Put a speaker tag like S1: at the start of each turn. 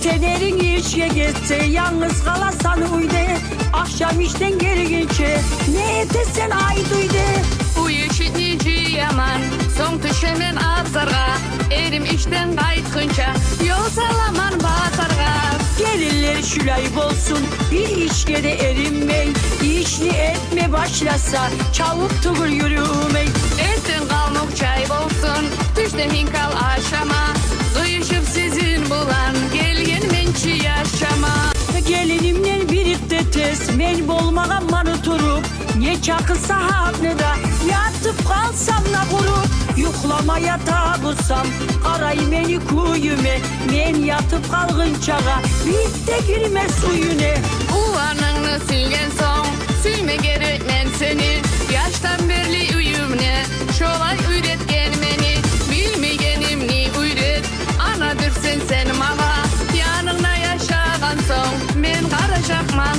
S1: Yeteneğin işe gitse yalnız kalasan uyde. Akşam işten gelince ne etesen ay duyde.
S2: Bu işitnici yaman, son düşemen azarga. Erim işten kaytkınca, yol salaman bazarga.
S1: Gelirler şülayip olsun, bir işe de erinmey. İşli etme başlasa, çabuk tuğur yürümey.
S2: Etin kalmak çay olsun, düşten hinkal aşama. Duyuşup sizin bulan, gelgen mençi yaşama.
S1: Gelinimle birlikte tez, men bolmağa manı turup. Ne çakısa haklı da, yatıp kalsam na kurup. Yuklama yatağa bulsam, karay meni kuyume. Men yatıp kalgın çağa, bir de girmez suyune.
S2: Ulanını silgen son, silme gerek men seni. Yaştan berli uyumne, şolay üretgen meni. Bilmegenim ni üret, anadır sen mağa. Yanına yaşagan son, men karışakman